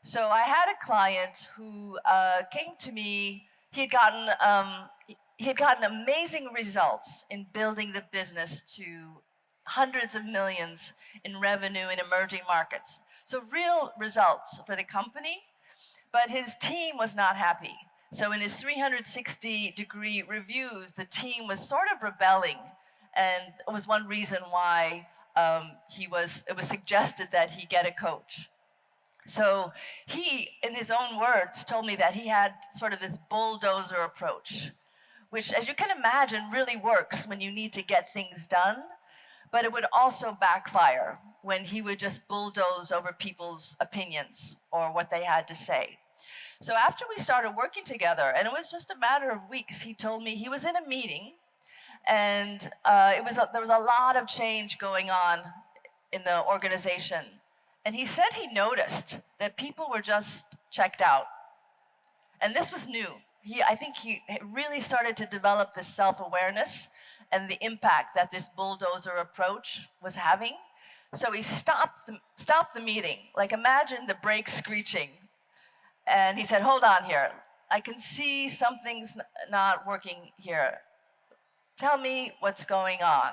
So I had a client who came to me. He had gotten amazing results in building the business to hundreds of millions in revenue in emerging markets. So real results for the company, but his team was not happy. So in his 360-degree reviews, the team was sort of rebelling, and it was one reason why it was suggested that he get a coach. So he, in his own words, told me that he had sort of this bulldozer approach, which, as you can imagine, really works when you need to get things done, but it would also backfire when he would just bulldoze over people's opinions or what they had to say. So after we started working together, and it was just a matter of weeks, he told me he was in a meeting, and there was a lot of change going on in the organization. And he said he noticed that people were just checked out. And this was new. I think he really started to develop this self-awareness and the impact that this bulldozer approach was having. So he stopped the meeting. Like, imagine the brakes screeching. And he said, hold on here. I can see something's not working here. Tell me what's going on.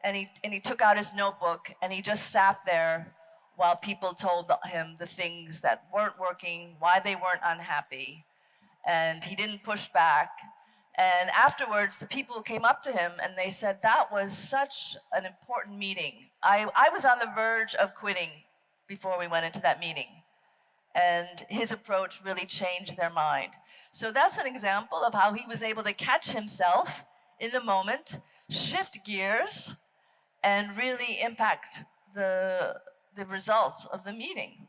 And he took out his notebook and he just sat there while people told him the things that weren't working, why they weren't unhappy. And he didn't push back. And afterwards, the people came up to him and they said, that was such an important meeting. I was on the verge of quitting before we went into that meeting. And his approach really changed their mind. So that's an example of how he was able to catch himself in the moment, shift gears, and really impact the results of the meeting.